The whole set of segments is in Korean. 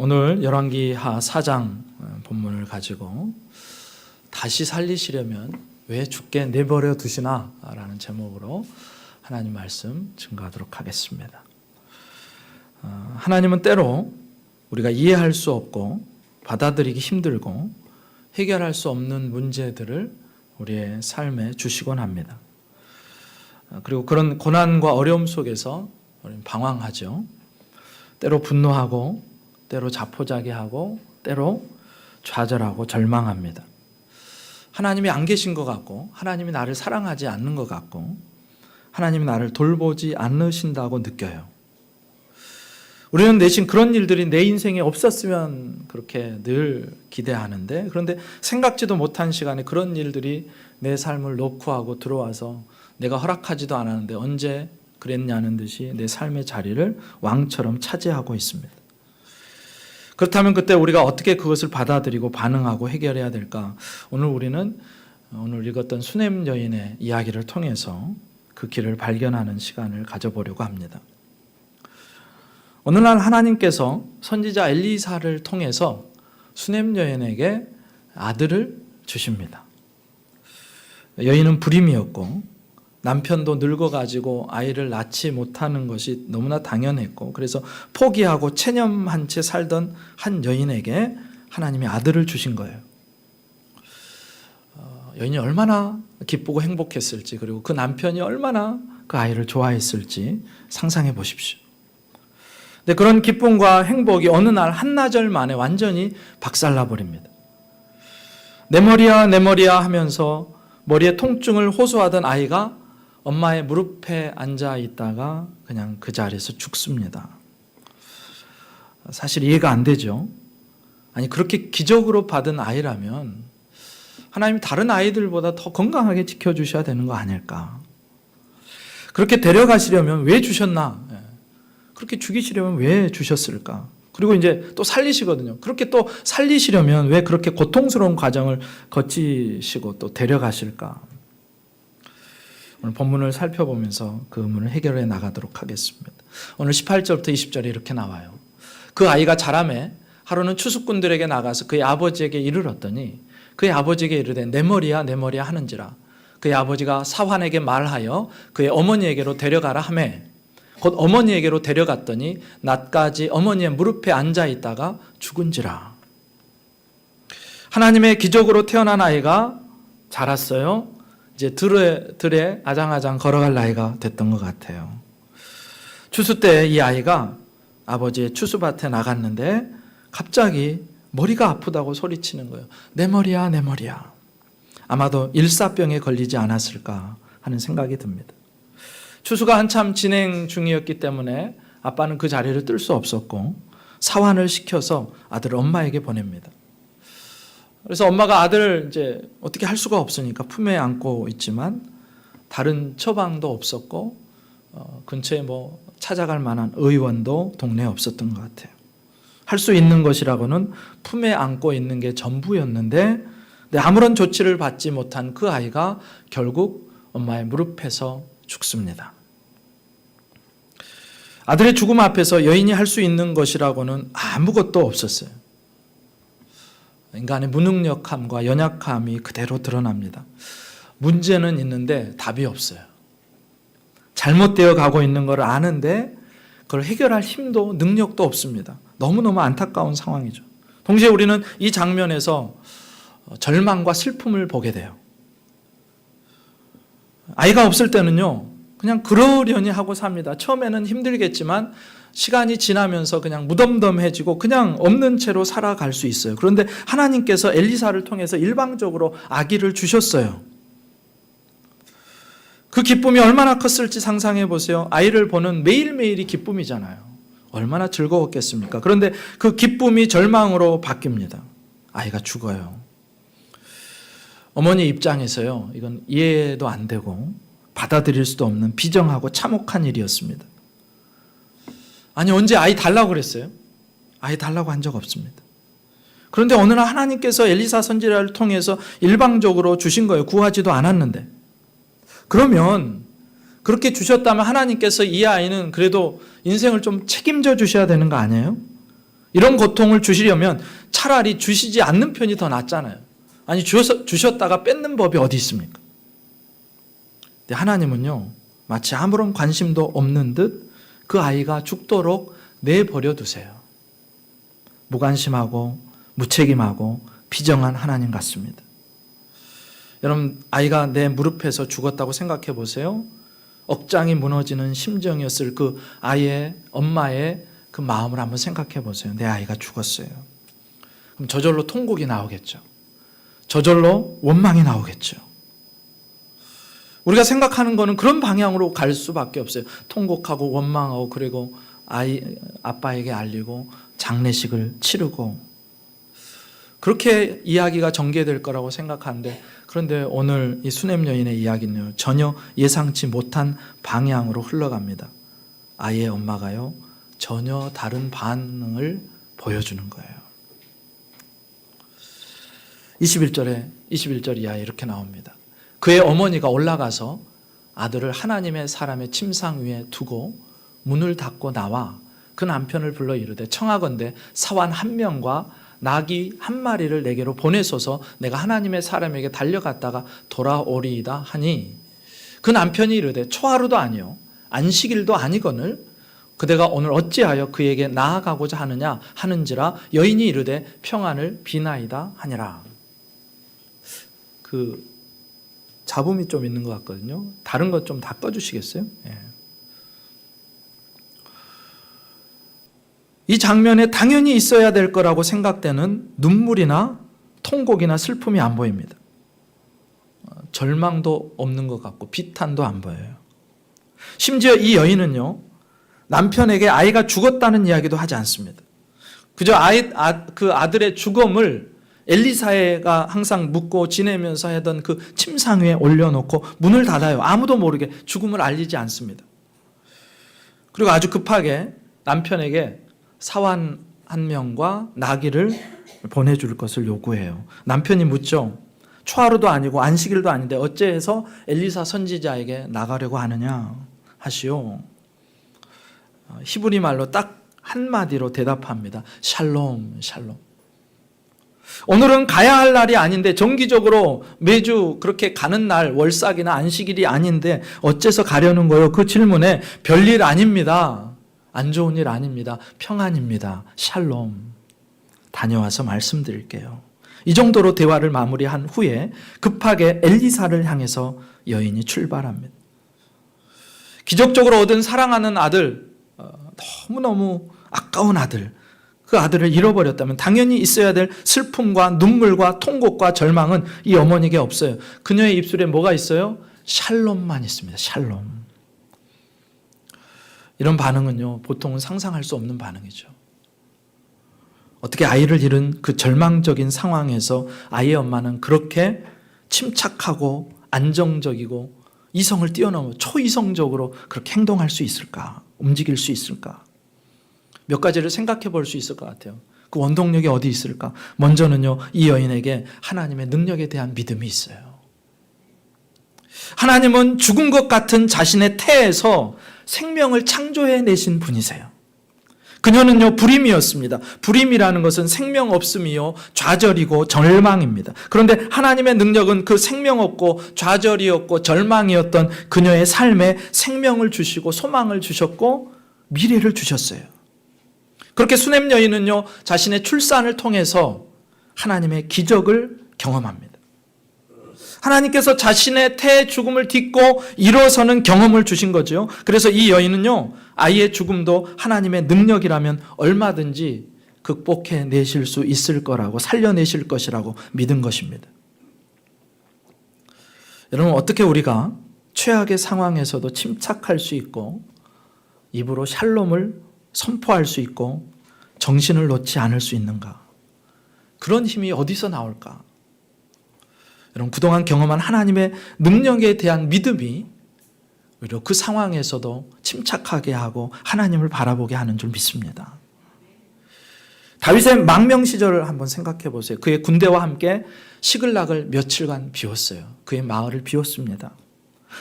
오늘 열왕기하 4장 본문을 가지고 다시 살리시려면 왜 죽게 내버려 두시나 라는 제목으로 하나님 말씀 증거하도록 하겠습니다. 하나님은 때로 우리가 이해할 수 없고 받아들이기 힘들고 해결할 수 없는 문제들을 우리의 삶에 주시곤 합니다. 그리고 그런 고난과 어려움 속에서 우리는 방황하죠. 때로 분노하고 때로 자포자기하고 때로 좌절하고 절망합니다. 하나님이 안 계신 것 같고 하나님이 나를 사랑하지 않는 것 같고 하나님이 나를 돌보지 않으신다고 느껴요. 우리는 대신 그런 일들이 내 인생에 없었으면 그렇게 늘 기대하는데, 그런데 생각지도 못한 시간에 그런 일들이 내 삶을 녹화하고 들어와서 내가 허락하지도 않았는데 언제 그랬냐는 듯이 내 삶의 자리를 왕처럼 차지하고 있습니다. 그렇다면 그때 우리가 어떻게 그것을 받아들이고 반응하고 해결해야 될까? 오늘 읽었던 수넴 여인의 이야기를 통해서 그 길을 발견하는 시간을 가져보려고 합니다. 어느 날 하나님께서 선지자 엘리사를 통해서 수넴 여인에게 아들을 주십니다. 여인은 불임이었고 남편도 늙어가지고 아이를 낳지 못하는 것이 너무나 당연했고, 그래서 포기하고 체념한 채 살던 한 여인에게 하나님이 아들을 주신 거예요. 여인이 얼마나 기쁘고 행복했을지, 그리고 그 남편이 얼마나 그 아이를 좋아했을지 상상해 보십시오. 근데 그런 기쁨과 행복이 어느 날 한나절 만에 완전히 박살나 버립니다. 내 머리야 내 머리야 하면서 머리에 통증을 호소하던 아이가 엄마의 무릎에 앉아 있다가 그냥 그 자리에서 죽습니다. 사실 이해가 안 되죠. 아니, 그렇게 기적으로 받은 아이라면 하나님이 다른 아이들보다 더 건강하게 지켜주셔야 되는 거 아닐까. 그렇게 데려가시려면 왜 주셨나? 그렇게 죽이시려면 왜 주셨을까? 그리고 이제 또 살리시거든요. 그렇게 또 살리시려면 왜 그렇게 고통스러운 과정을 거치시고 또 데려가실까? 오늘 본문을 살펴보면서 그 의문을 해결해 나가도록 하겠습니다. 오늘 18절부터 20절에 이렇게 나와요. 그 아이가 자라매 하루는 추수꾼들에게 나가서 그의 아버지에게 이르렀더니 그의 아버지에게 이르되 내 머리야 내 머리야 하는지라. 그의 아버지가 사환에게 말하여 그의 어머니에게로 데려가라 하매 곧 어머니에게로 데려갔더니 낮까지 어머니의 무릎에 앉아 있다가 죽은지라. 하나님의 기적으로 태어난 아이가 자랐어요. 이제 들에 아장아장 걸어갈 나이가 됐던 것 같아요. 추수 때 이 아이가 아버지의 추수밭에 나갔는데 갑자기 머리가 아프다고 소리치는 거예요. 내 머리야 내 머리야. 아마도 일사병에 걸리지 않았을까 하는 생각이 듭니다. 추수가 한참 진행 중이었기 때문에 아빠는 그 자리를 뜰 수 없었고 사환을 시켜서 아들을 엄마에게 보냅니다. 그래서 엄마가 아들을 이제 어떻게 할 수가 없으니까 품에 안고 있지만 다른 처방도 없었고 근처에 뭐 찾아갈 만한 의원도 동네에 없었던 것 같아요. 할 수 있는 것이라고는 품에 안고 있는 게 전부였는데 아무런 조치를 받지 못한 그 아이가 결국 엄마의 무릎에서 죽습니다. 아들의 죽음 앞에서 여인이 할 수 있는 것이라고는 아무것도 없었어요. 인간의 무능력함과 연약함이 그대로 드러납니다. 문제는 있는데 답이 없어요. 잘못되어 가고 있는 걸 아는데 그걸 해결할 힘도 능력도 없습니다. 너무너무 안타까운 상황이죠. 동시에 우리는 이 장면에서 절망과 슬픔을 보게 돼요. 아이가 없을 때는요, 그냥 그러려니 하고 삽니다. 처음에는 힘들겠지만 시간이 지나면서 그냥 무덤덤해지고 그냥 없는 채로 살아갈 수 있어요. 그런데 하나님께서 엘리사를 통해서 일방적으로 아기를 주셨어요. 그 기쁨이 얼마나 컸을지 상상해 보세요. 아이를 보는 매일매일이 기쁨이잖아요. 얼마나 즐거웠겠습니까? 그런데 그 기쁨이 절망으로 바뀝니다. 아이가 죽어요. 어머니 입장에서요, 이건 이해도 안 되고 받아들일 수도 없는 비정하고 참혹한 일이었습니다. 아니, 언제 아이 달라고 그랬어요? 아이 달라고 한 적 없습니다. 그런데 어느 날 하나님께서 엘리사 선지자를 통해서 일방적으로 주신 거예요. 구하지도 않았는데. 그러면 그렇게 주셨다면 하나님께서 이 아이는 그래도 인생을 좀 책임져 주셔야 되는 거 아니에요? 이런 고통을 주시려면 차라리 주시지 않는 편이 더 낫잖아요. 아니 주셨다가 뺏는 법이 어디 있습니까? 근데 하나님은요, 마치 아무런 관심도 없는 듯 그 아이가 죽도록 내버려 두세요. 무관심하고 무책임하고 비정한 하나님 같습니다. 여러분, 아이가 내 무릎에서 죽었다고 생각해 보세요. 억장이 무너지는 심정이었을 그 아이의, 엄마의 그 마음을 한번 생각해 보세요. 내 아이가 죽었어요. 그럼 저절로 통곡이 나오겠죠. 저절로 원망이 나오겠죠. 우리가 생각하는 거는 그런 방향으로 갈 수밖에 없어요. 통곡하고 원망하고, 그리고 아빠에게 알리고 장례식을 치르고, 그렇게 이야기가 전개될 거라고 생각하는데, 그런데 오늘 이 수냄 여인의 이야기는요, 전혀 예상치 못한 방향으로 흘러갑니다. 아이의 엄마가요, 전혀 다른 반응을 보여주는 거예요. 21절 이하에 이렇게 나옵니다. 그의 어머니가 올라가서 아들을 하나님의 사람의 침상 위에 두고 문을 닫고 나와 그 남편을 불러 이르되, 청하건대 사환 한 명과 나귀 한 마리를 내게로 보내소서, 내가 하나님의 사람에게 달려갔다가 돌아오리이다 하니, 그 남편이 이르되, 초하루도 아니요 안식일도 아니거늘 그대가 오늘 어찌하여 그에게 나아가고자 하느냐 하는지라. 여인이 이르되, 평안을 비나이다 하니라. 그 잡음이 좀 있는 것 같거든요. 다른 것 좀 다 꺼주시겠어요? 예. 이 장면에 당연히 있어야 될 거라고 생각되는 눈물이나 통곡이나 슬픔이 안 보입니다. 절망도 없는 것 같고 비탄도 안 보여요. 심지어 이 여인은요, 남편에게 아이가 죽었다는 이야기도 하지 않습니다. 그저 그 아들의 죽음을 엘리사가 항상 묻고 지내면서 하던 그 침상 위에 올려놓고 문을 닫아요. 아무도 모르게 죽음을 알리지 않습니다. 그리고 아주 급하게 남편에게 사환 한 명과 나귀를 보내줄 것을 요구해요. 남편이 묻죠. 초하루도 아니고 안식일도 아닌데 어째서 엘리사 선지자에게 나가려고 하느냐 하시오. 히브리 말로 딱 한마디로 대답합니다. 샬롬, 샬롬. 오늘은 가야 할 날이 아닌데, 정기적으로 매주 그렇게 가는 날, 월삭이나 안식일이 아닌데 어째서 가려는 거예요? 그 질문에 별일 아닙니다. 안 좋은 일 아닙니다. 평안입니다. 샬롬. 다녀와서 말씀드릴게요. 이 정도로 대화를 마무리한 후에 급하게 엘리사를 향해서 여인이 출발합니다. 기적적으로 얻은 사랑하는 아들, 너무너무 아까운 아들, 그 아들을 잃어버렸다면 당연히 있어야 될 슬픔과 눈물과 통곡과 절망은 이 어머니에게 없어요. 그녀의 입술에 뭐가 있어요? 샬롬만 있습니다. 샬롬. 이런 반응은요, 보통은 상상할 수 없는 반응이죠. 어떻게 아이를 잃은 그 절망적인 상황에서 아이의 엄마는 그렇게 침착하고 안정적이고 이성을 뛰어넘어 초이성적으로 그렇게 행동할 수 있을까? 움직일 수 있을까? 몇 가지를 생각해 볼 수 있을 것 같아요. 그 원동력이 어디 있을까? 먼저는요, 이 여인에게 하나님의 능력에 대한 믿음이 있어요. 하나님은 죽은 것 같은 자신의 태에서 생명을 창조해 내신 분이세요. 그녀는요, 불임이었습니다. 불임이라는 것은 생명 없음이요, 좌절이고 절망입니다. 그런데 하나님의 능력은 그 생명 없고 좌절이었고 절망이었던 그녀의 삶에 생명을 주시고 소망을 주셨고 미래를 주셨어요. 그렇게 수냄 여인은요, 자신의 출산을 통해서 하나님의 기적을 경험합니다. 하나님께서 자신의 태의 죽음을 딛고 일어서는 경험을 주신 거죠. 그래서 이 여인은요, 아이의 죽음도 하나님의 능력이라면 얼마든지 극복해 내실 수 있을 거라고, 살려내실 것이라고 믿은 것입니다. 여러분, 어떻게 우리가 최악의 상황에서도 침착할 수 있고 입으로 샬롬을 선포할 수 있고 정신을 놓지 않을 수 있는가? 그런 힘이 어디서 나올까? 여러분, 그동안 경험한 하나님의 능력에 대한 믿음이 오히려 그 상황에서도 침착하게 하고 하나님을 바라보게 하는 줄 믿습니다. 다윗의 망명 시절을 한번 생각해 보세요. 그의 군대와 함께 시글락을 며칠간 비웠어요. 그의 마을을 비웠습니다.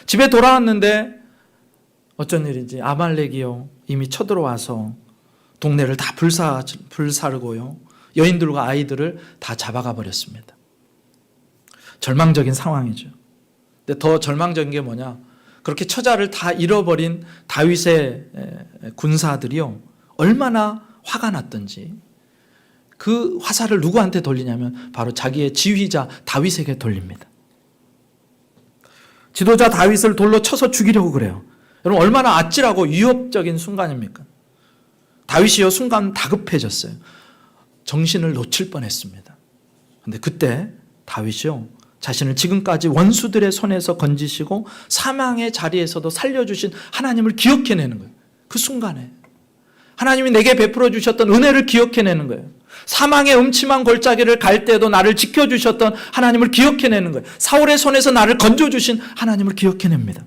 집에 돌아왔는데 어쩐 일인지 아말렉이요, 이미 쳐들어와서 동네를 다 불사르고요. 여인들과 아이들을 다 잡아가 버렸습니다. 절망적인 상황이죠. 근데 더 절망적인 게 뭐냐? 그렇게 처자를 다 잃어버린 다윗의 군사들이요, 얼마나 화가 났던지 그 화살을 누구한테 돌리냐면 바로 자기의 지휘자 다윗에게 돌립니다. 지도자 다윗을 돌로 쳐서 죽이려고 그래요. 여러분, 얼마나 아찔하고 위협적인 순간입니까? 다윗이요, 순간 다급해졌어요. 정신을 놓칠 뻔했습니다. 그런데 그때 다윗이요, 자신을 지금까지 원수들의 손에서 건지시고 사망의 자리에서도 살려주신 하나님을 기억해내는 거예요. 그 순간에 하나님이 내게 베풀어 주셨던 은혜를 기억해내는 거예요. 사망의 음침한 골짜기를 갈 때도 나를 지켜주셨던 하나님을 기억해내는 거예요. 사울의 손에서 나를 건져주신 하나님을 기억해냅니다.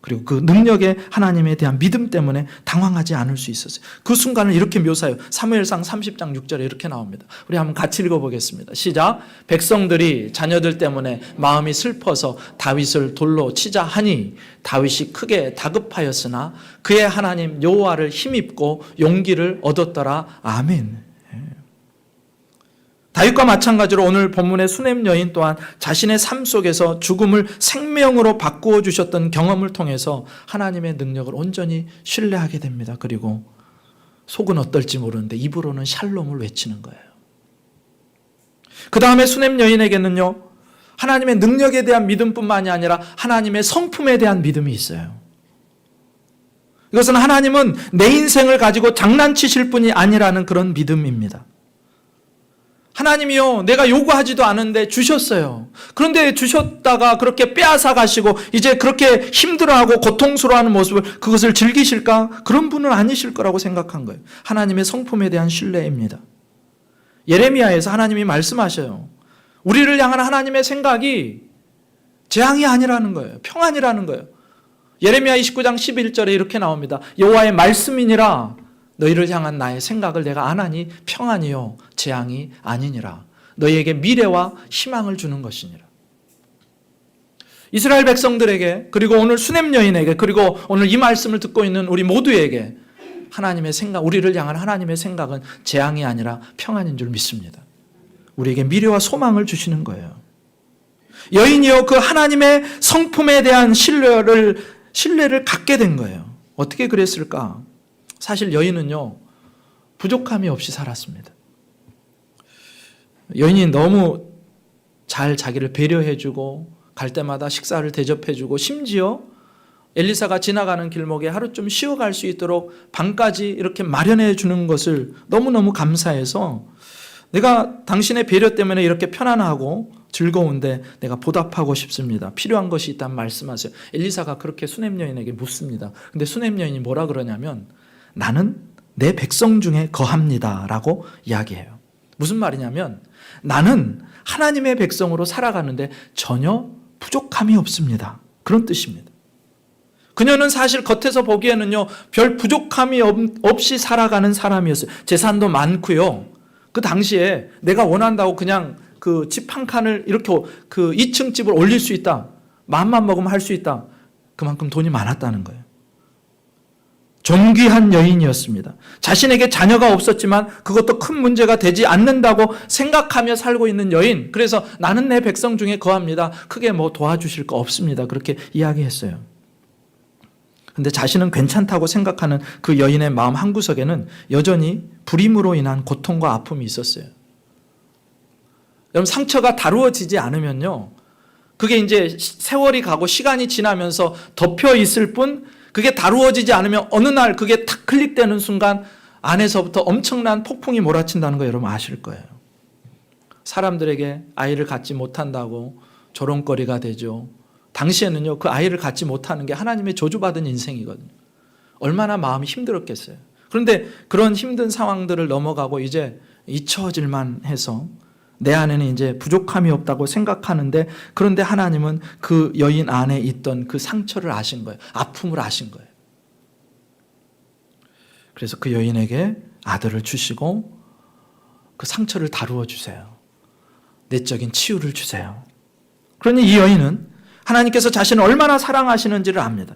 그리고 그 능력의 하나님에 대한 믿음 때문에 당황하지 않을 수 있었어요. 그 순간을 이렇게 묘사해요. 사무엘상 30장 6절에 이렇게 나옵니다. 우리 한번 같이 읽어보겠습니다. 시작. 백성들이 자녀들 때문에 마음이 슬퍼서 다윗을 돌로 치자 하니 다윗이 크게 다급하였으나 그의 하나님 여호와를 힘입고 용기를 얻었더라. 아멘. 다윗과 마찬가지로 오늘 본문의 수냄 여인 또한 자신의 삶 속에서 죽음을 생명으로 바꾸어 주셨던 경험을 통해서 하나님의 능력을 온전히 신뢰하게 됩니다. 그리고 속은 어떨지 모르는데 입으로는 샬롬을 외치는 거예요. 그 다음에 수냄 여인에게는요, 하나님의 능력에 대한 믿음뿐만이 아니라 하나님의 성품에 대한 믿음이 있어요. 이것은 하나님은 내 인생을 가지고 장난치실 분이 아니라는 그런 믿음입니다. 하나님이요, 내가 요구하지도 않은데 주셨어요. 그런데 주셨다가 그렇게 빼앗아 가시고 이제 그렇게 힘들어하고 고통스러워하는 모습을, 그것을 즐기실까? 그런 분은 아니실 거라고 생각한 거예요. 하나님의 성품에 대한 신뢰입니다. 예레미야에서 하나님이 말씀하셔요. 우리를 향한 하나님의 생각이 재앙이 아니라는 거예요. 평안이라는 거예요. 예레미야 29장 11절에 이렇게 나옵니다. 여호와의 말씀이니라 너희를 향한 나의 생각을 내가 아나니 평안이요 재앙이 아니니라. 너희에게 미래와 희망을 주는 것이니라. 이스라엘 백성들에게, 그리고 오늘 수냄 여인에게, 그리고 오늘 이 말씀을 듣고 있는 우리 모두에게 하나님의 생각, 우리를 향한 하나님의 생각은 재앙이 아니라 평안인 줄 믿습니다. 우리에게 미래와 소망을 주시는 거예요. 여인이요, 그 하나님의 성품에 대한 신뢰를 갖게 된 거예요. 어떻게 그랬을까? 사실 여인은요, 부족함이 없이 살았습니다. 여인이 너무 잘 자기를 배려해주고 갈 때마다 식사를 대접해주고 심지어 엘리사가 지나가는 길목에 하루 좀 쉬어갈 수 있도록 방까지 이렇게 마련해 주는 것을 너무너무 감사해서 내가 당신의 배려 때문에 이렇게 편안하고 즐거운데 내가 보답하고 싶습니다. 필요한 것이 있다면 말씀하세요. 엘리사가 그렇게 수냄 여인에게 묻습니다. 근데 수냄 여인이 뭐라 그러냐면 나는 내 백성 중에 거합니다 라고 이야기해요. 무슨 말이냐면 나는 하나님의 백성으로 살아가는데 전혀 부족함이 없습니다. 그런 뜻입니다. 그녀는 사실 겉에서 보기에는요, 별 부족함이 없이 살아가는 사람이었어요. 재산도 많고요. 그 당시에 내가 원한다고 그냥 그 집 한 칸을 이렇게 그 2층 집을 올릴 수 있다. 마음만 먹으면 할 수 있다. 그만큼 돈이 많았다는 거예요. 존귀한 여인이었습니다. 자신에게 자녀가 없었지만 그것도 큰 문제가 되지 않는다고 생각하며 살고 있는 여인. 그래서 나는 내 백성 중에 거합니다. 크게 뭐 도와주실 거 없습니다. 그렇게 이야기했어요. 근데 자신은 괜찮다고 생각하는 그 여인의 마음 한구석에는 여전히 불임으로 인한 고통과 아픔이 있었어요. 여러분, 상처가 다루어지지 않으면요, 그게 이제 세월이 가고 시간이 지나면서 덮여 있을 뿐, 그게 다루어지지 않으면 어느 날 그게 탁 클릭되는 순간 안에서부터 엄청난 폭풍이 몰아친다는 거 여러분 아실 거예요. 사람들에게 아이를 갖지 못한다고 조롱거리가 되죠. 당시에는요, 그 아이를 갖지 못하는 게 하나님의 저주받은 인생이거든요. 얼마나 마음이 힘들었겠어요. 그런데 그런 힘든 상황들을 넘어가고 이제 잊혀질만 해서 내 안에는 이제 부족함이 없다고 생각하는데, 그런데 하나님은 그 여인 안에 있던 그 상처를 아신 거예요. 아픔을 아신 거예요. 그래서 그 여인에게 아들을 주시고 그 상처를 다루어 주세요. 내적인 치유를 주세요. 그러니 이 여인은 하나님께서 자신을 얼마나 사랑하시는지를 압니다.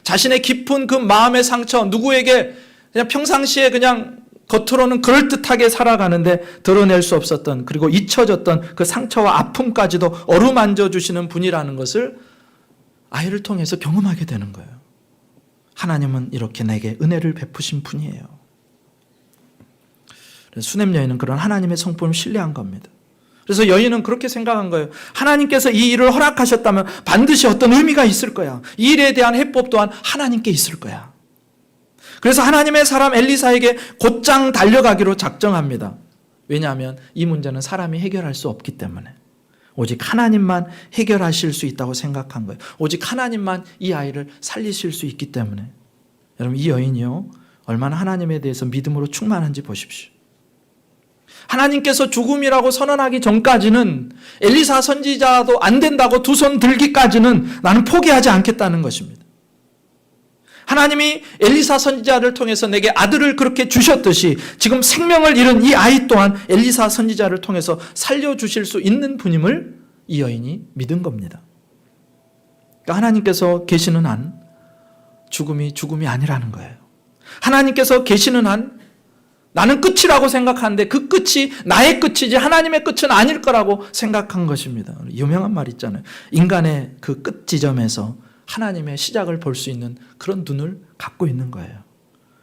자신의 깊은 그 마음의 상처, 누구에게 그냥 평상시에 그냥 겉으로는 그럴듯하게 살아가는데 드러낼 수 없었던, 그리고 잊혀졌던 그 상처와 아픔까지도 어루만져 주시는 분이라는 것을 아이를 통해서 경험하게 되는 거예요. 하나님은 이렇게 내게 은혜를 베푸신 분이에요. 수넴 여인은 그런 하나님의 성품을 신뢰한 겁니다. 그래서 여인은 그렇게 생각한 거예요. 하나님께서 이 일을 허락하셨다면 반드시 어떤 의미가 있을 거야. 이 일에 대한 해법 또한 하나님께 있을 거야. 그래서 하나님의 사람 엘리사에게 곧장 달려가기로 작정합니다. 왜냐하면 이 문제는 사람이 해결할 수 없기 때문에. 오직 하나님만 해결하실 수 있다고 생각한 거예요. 오직 하나님만 이 아이를 살리실 수 있기 때문에. 여러분, 이 여인이요, 얼마나 하나님에 대해서 믿음으로 충만한지 보십시오. 하나님께서 죽음이라고 선언하기 전까지는, 엘리사 선지자도 안 된다고 두 손 들기까지는 나는 포기하지 않겠다는 것입니다. 하나님이 엘리사 선지자를 통해서 내게 아들을 그렇게 주셨듯이 지금 생명을 잃은 이 아이 또한 엘리사 선지자를 통해서 살려주실 수 있는 분임을 이 여인이 믿은 겁니다. 그러니까 하나님께서 계시는 한 죽음이 아니라는 거예요. 하나님께서 계시는 한 나는 끝이라고 생각하는데 그 끝이 나의 끝이지 하나님의 끝은 아닐 거라고 생각한 것입니다. 유명한 말 있잖아요. 인간의 그 끝 지점에서 하나님의 시작을 볼 수 있는 그런 눈을 갖고 있는 거예요.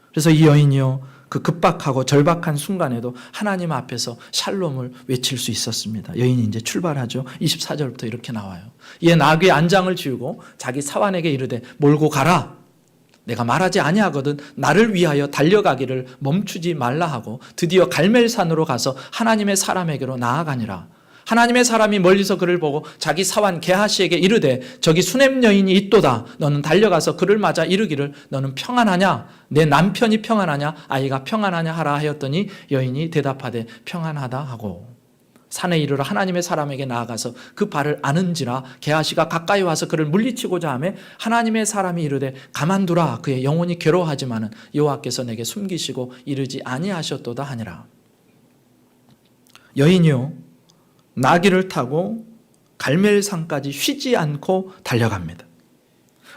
그래서 이 여인이요, 그 급박하고 절박한 순간에도 하나님 앞에서 샬롬을 외칠 수 있었습니다. 여인이 이제 출발하죠. 24절부터 이렇게 나와요. 이에 나귀의 안장을 지우고 자기 사환에게 이르되 몰고 가라. 내가 말하지 아니하거든 나를 위하여 달려가기를 멈추지 말라 하고 드디어 갈멜산으로 가서 하나님의 사람에게로 나아가니라. 하나님의 사람이 멀리서 그를 보고 자기 사환 게하시에게 이르되 저기 수넴 여인이 있도다. 너는 달려가서 그를 맞아 이르기를 너는 평안하냐? 내 남편이 평안하냐? 아이가 평안하냐? 하라 하였더니 여인이 대답하되 평안하다 하고 산에 이르러 하나님의 사람에게 나아가서 그 발을 아는지라. 게하시가 가까이 와서 그를 물리치고자 하매 하나님의 사람이 이르되 가만두라. 그의 영혼이 괴로워하지만은 여호와께서 내게 숨기시고 이르지 아니하셨도다 하니라. 여인이요, 나귀를 타고 갈멜산까지 쉬지 않고 달려갑니다.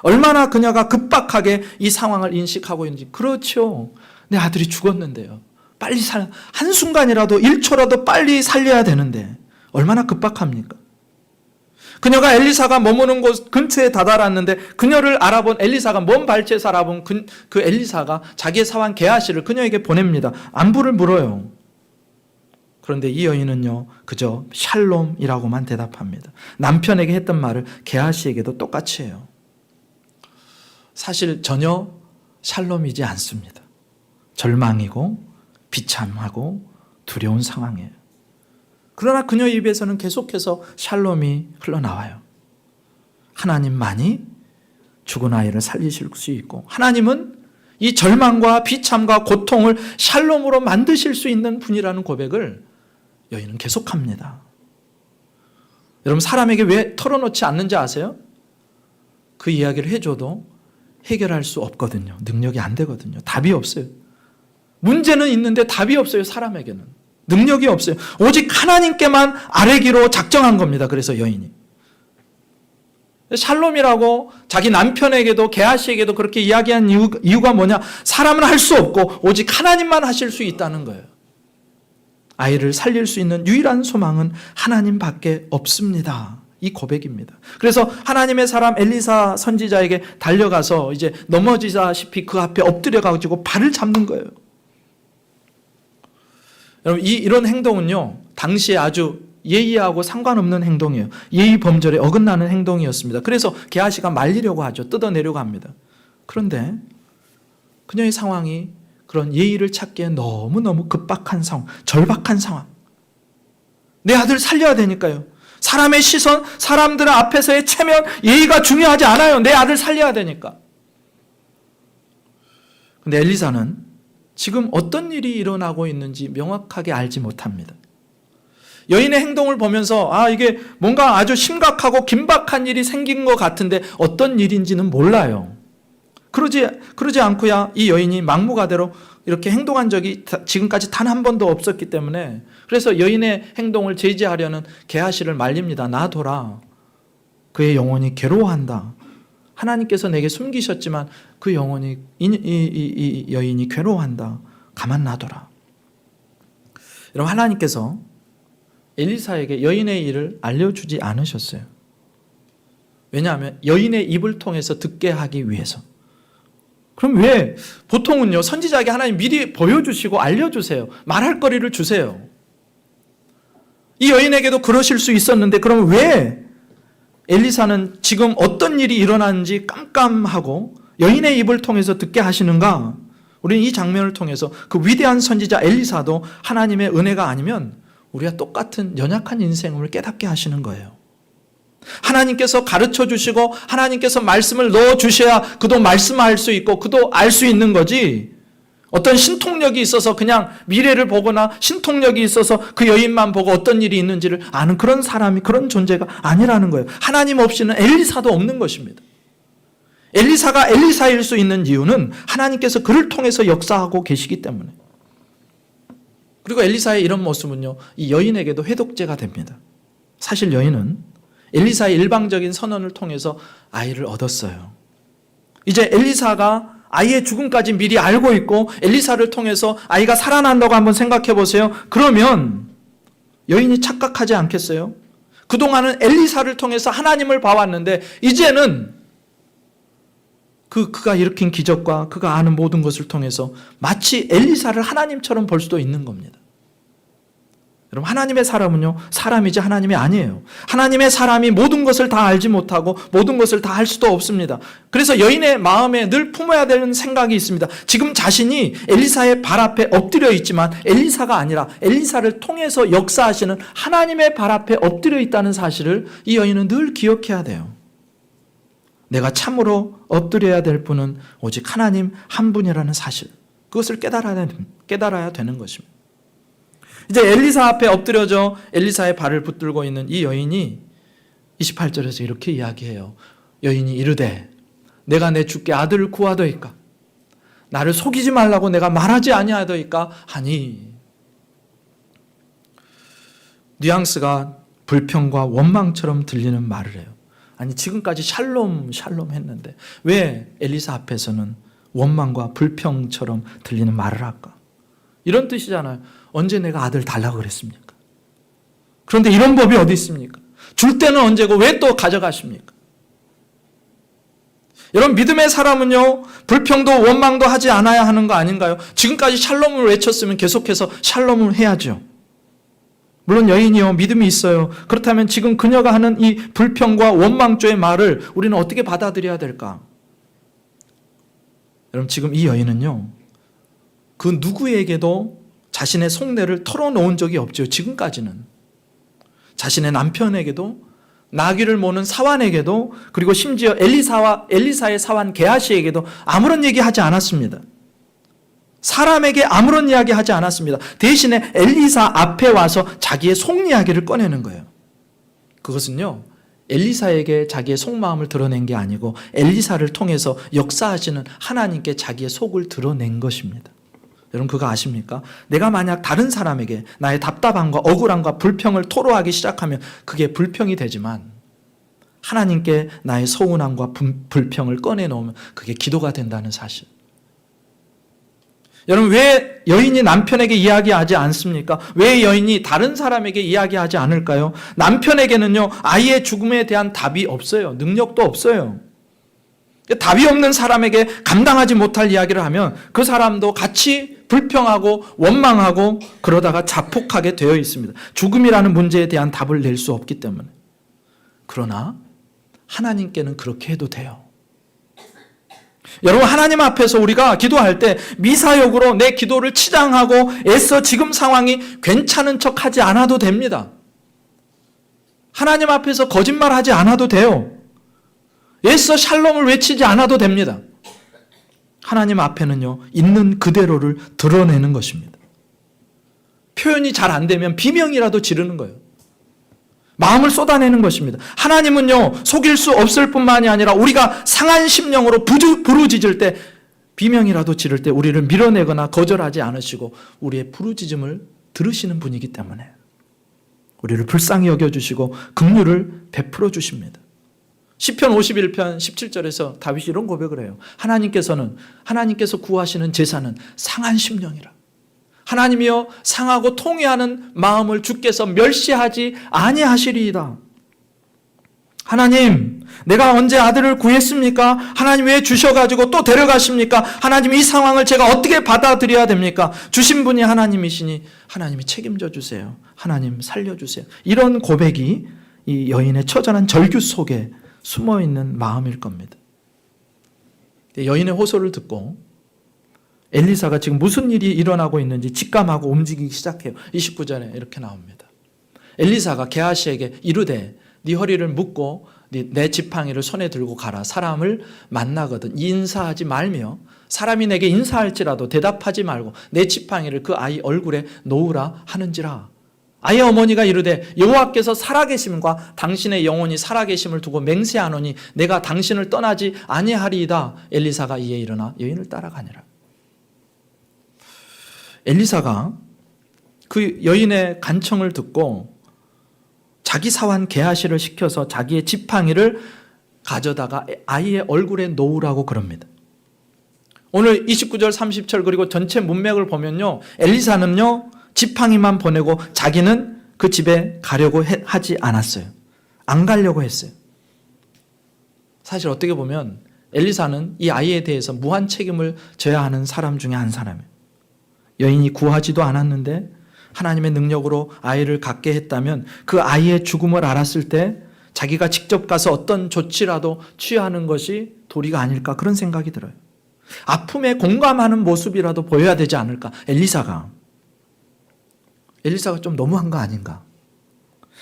얼마나 그녀가 급박하게 이 상황을 인식하고 있는지. 그렇죠. 내 아들이 죽었는데요. 빨리 한순간이라도 1초라도 빨리 살려야 되는데 얼마나 급박합니까? 그녀가 엘리사가 머무는 곳 근처에 다다랐는데 그녀를 알아본 엘리사가 먼 발치에서 알아본 그 엘리사가 자기의 사환 게하시를 그녀에게 보냅니다. 안부를 물어요. 그런데 이 여인은요, 그저 샬롬이라고만 대답합니다. 남편에게 했던 말을 게하시에게도 똑같이 해요. 사실 전혀 샬롬이지 않습니다. 절망이고 비참하고 두려운 상황이에요. 그러나 그녀 입에서는 계속해서 샬롬이 흘러나와요. 하나님만이 죽은 아이를 살리실 수 있고 하나님은 이 절망과 비참과 고통을 샬롬으로 만드실 수 있는 분이라는 고백을 여인은 계속합니다. 여러분, 사람에게 왜 털어놓지 않는지 아세요? 그 이야기를 해줘도 해결할 수 없거든요. 능력이 안 되거든요. 답이 없어요. 문제는 있는데 답이 없어요. 사람에게는 능력이 없어요. 오직 하나님께만 아뢰기로 작정한 겁니다. 그래서 여인이 샬롬이라고 자기 남편에게도 게하시에게도 그렇게 이야기한 이유가 뭐냐? 사람은 할 수 없고 오직 하나님만 하실 수 있다는 거예요. 아이를 살릴 수 있는 유일한 소망은 하나님밖에 없습니다. 이 고백입니다. 그래서 하나님의 사람 엘리사 선지자에게 달려가서 이제 넘어지다시피 그 앞에 엎드려 가지고 발을 잡는 거예요. 여러분, 이런 행동은요, 당시에 아주 예의하고 상관없는 행동이에요. 예의 범절에 어긋나는 행동이었습니다. 그래서 게하시가 말리려고 하죠. 뜯어내려고 합니다. 그런데 그녀의 상황이 그런 예의를 찾기에 너무너무 급박한 상황, 절박한 상황. 내 아들 살려야 되니까요. 사람의 시선, 사람들 앞에서의 체면, 예의가 중요하지 않아요. 내 아들 살려야 되니까. 근데 엘리사는 지금 어떤 일이 일어나고 있는지 명확하게 알지 못합니다. 여인의 행동을 보면서 이게 뭔가 아주 심각하고 긴박한 일이 생긴 것 같은데 어떤 일인지는 몰라요. 그러지 않고야 이 여인이 막무가내로 이렇게 행동한 적이 지금까지 단 한 번도 없었기 때문에, 그래서 여인의 행동을 제지하려는 게하시를 말립니다. 놔둬라. 그의 영혼이 괴로워한다. 하나님께서 내게 숨기셨지만 그 영혼이 이 여인이 괴로워한다. 가만 놔둬라. 여러분, 하나님께서 엘리사에게 여인의 일을 알려주지 않으셨어요. 왜냐하면 여인의 입을 통해서 듣게 하기 위해서. 그럼 왜 보통은요, 선지자에게 하나님 미리 보여주시고 알려주세요. 말할 거리를 주세요. 이 여인에게도 그러실 수 있었는데 그럼 왜 엘리사는 지금 어떤 일이 일어나는지 깜깜하고 여인의 입을 통해서 듣게 하시는가? 우리는 이 장면을 통해서 그 위대한 선지자 엘리사도 하나님의 은혜가 아니면 우리가 똑같은 연약한 인생을 깨닫게 하시는 거예요. 하나님께서 가르쳐 주시고 하나님께서 말씀을 넣어 주셔야 그도 말씀할 수 있고 그도 알 수 있는 거지, 어떤 신통력이 있어서 그냥 미래를 보거나 신통력이 있어서 그 여인만 보고 어떤 일이 있는지를 아는 그런 사람이, 그런 존재가 아니라는 거예요. 하나님 없이는 엘리사도 없는 것입니다. 엘리사가 엘리사일 수 있는 이유는 하나님께서 그를 통해서 역사하고 계시기 때문에. 그리고 엘리사의 이런 모습은요, 이 여인에게도 회독제가 됩니다. 사실 여인은 엘리사의 일방적인 선언을 통해서 아이를 얻었어요. 이제 엘리사가 아이의 죽음까지 미리 알고 있고 엘리사를 통해서 아이가 살아난다고 한번 생각해 보세요. 그러면 여인이 착각하지 않겠어요? 그동안은 엘리사를 통해서 하나님을 봐왔는데 이제는 그가 일으킨 기적과 그가 아는 모든 것을 통해서 마치 엘리사를 하나님처럼 볼 수도 있는 겁니다. 여러분, 하나님의 사람은요, 사람이지 하나님이 아니에요. 하나님의 사람이 모든 것을 다 알지 못하고 모든 것을 다 할 수도 없습니다. 그래서 여인의 마음에 늘 품어야 되는 생각이 있습니다. 지금 자신이 엘리사의 발 앞에 엎드려 있지만 엘리사가 아니라 엘리사를 통해서 역사하시는 하나님의 발 앞에 엎드려 있다는 사실을 이 여인은 늘 기억해야 돼요. 내가 참으로 엎드려야 될 분은 오직 하나님 한 분이라는 사실, 그것을 깨달아야 되는 것입니다. 이제 엘리사 앞에 엎드려져 엘리사의 발을 붙들고 있는 이 여인이 28절에서 이렇게 이야기해요. 여인이 이르되 내가 내 주께 아들을 구하더이까, 나를 속이지 말라고 내가 말하지 아니하더이까 하니. 뉘앙스가 불평과 원망처럼 들리는 말을 해요. 아니, 지금까지 샬롬 했는데 왜 엘리사 앞에서는 원망과 불평처럼 들리는 말을 할까? 이런 뜻이잖아요. 언제 내가 아들 달라고 그랬습니까? 그런데 이런 법이 어디 있습니까? 줄 때는 언제고 왜 또 가져가십니까? 여러분, 믿음의 사람은요, 불평도 원망도 하지 않아야 하는 거 아닌가요? 지금까지 샬롬을 외쳤으면 계속해서 샬롬을 해야죠. 물론 여인이요, 믿음이 있어요. 그렇다면 지금 그녀가 하는 이 불평과 원망조의 말을 우리는 어떻게 받아들여야 될까? 여러분, 지금 이 여인은요, 그 누구에게도 자신의 속내를 털어놓은 적이 없죠. 지금까지는. 자신의 남편에게도, 나귀를 모는 사환에게도, 그리고 심지어 엘리사의 사환 게하시에게도 아무런 얘기하지 않았습니다. 사람에게 아무런 이야기 하지 않았습니다. 대신에 엘리사 앞에 와서 자기의 속 이야기를 꺼내는 거예요. 그것은요, 엘리사에게 자기의 속마음을 드러낸 게 아니고 엘리사를 통해서 역사하시는 하나님께 자기의 속을 드러낸 것입니다. 여러분, 그거 아십니까? 내가 만약 다른 사람에게 나의 답답함과 억울함과 불평을 토로하기 시작하면 그게 불평이 되지만, 하나님께 나의 서운함과 불평을 꺼내놓으면 그게 기도가 된다는 사실. 여러분, 왜 여인이 남편에게 이야기하지 않습니까? 왜 여인이 다른 사람에게 이야기하지 않을까요? 남편에게는요, 아이의 죽음에 대한 답이 없어요. 능력도 없어요. 답이 없는 사람에게 감당하지 못할 이야기를 하면 그 사람도 같이 불평하고 원망하고 그러다가 자폭하게 되어 있습니다. 죽음이라는 문제에 대한 답을 낼 수 없기 때문에. 그러나 하나님께는 그렇게 해도 돼요. 여러분, 하나님 앞에서 우리가 기도할 때 미사역으로 내 기도를 치장하고 애써 지금 상황이 괜찮은 척하지 않아도 됩니다. 하나님 앞에서 거짓말하지 않아도 돼요. 애써 샬롬을 외치지 않아도 됩니다. 하나님 앞에는요, 있는 그대로를 드러내는 것입니다. 표현이 잘 안 되면 비명이라도 지르는 거예요. 마음을 쏟아내는 것입니다. 하나님은요, 속일 수 없을 뿐만이 아니라 우리가 상한 심령으로 부르짖을 때, 비명이라도 지를 때 우리를 밀어내거나 거절하지 않으시고 우리의 부르짖음을 들으시는 분이기 때문에 우리를 불쌍히 여겨주시고 긍휼을 베풀어 주십니다. 시편 51편 17절에서 다윗이 이런 고백을 해요. 하나님께서 구하시는 제사는 상한 심령이라. 하나님이여 상하고 통회하는 마음을 주께서 멸시하지 아니하시리이다. 하나님, 내가 언제 아들을 구했습니까? 하나님 왜 주셔가지고 또 데려가십니까? 하나님, 이 상황을 제가 어떻게 받아들여야 됩니까? 주신 분이 하나님이시니 하나님이 책임져 주세요. 하나님 살려주세요. 이런 고백이 이 여인의 처절한 절규 속에 숨어있는 마음일 겁니다. 여인의 호소를 듣고 엘리사가 지금 무슨 일이 일어나고 있는지 직감하고 움직이기 시작해요. 29절에 이렇게 나옵니다. 엘리사가 게하시에게 이르되 네 허리를 묶고 내 지팡이를 손에 들고 가라. 사람을 만나거든 인사하지 말며 사람이 내게 인사할지라도 대답하지 말고 내 지팡이를 그 아이 얼굴에 놓으라 하는지라. 아이의 어머니가 이르되 여호와께서 살아계심과 당신의 영혼이 살아계심을 두고 맹세하노니 내가 당신을 떠나지 아니하리이다. 엘리사가 이에 일어나 여인을 따라가니라. 엘리사가 그 여인의 간청을 듣고 자기 사환 게하시를 시켜서 자기의 지팡이를 가져다가 아이의 얼굴에 놓으라고 그럽니다. 오늘 29절 30절 그리고 전체 문맥을 보면요, 엘리사는요 지팡이만 보내고 자기는 그 집에 가려고 하지 않았어요. 안 가려고 했어요. 사실 어떻게 보면 엘리사는 이 아이에 대해서 무한 책임을 져야 하는 사람 중에 한 사람이에요. 여인이 구하지도 않았는데 하나님의 능력으로 아이를 갖게 했다면 그 아이의 죽음을 알았을 때 자기가 직접 가서 어떤 조치라도 취하는 것이 도리가 아닐까, 그런 생각이 들어요. 아픔에 공감하는 모습이라도 보여야 되지 않을까. 엘리사가 좀 너무한 거 아닌가.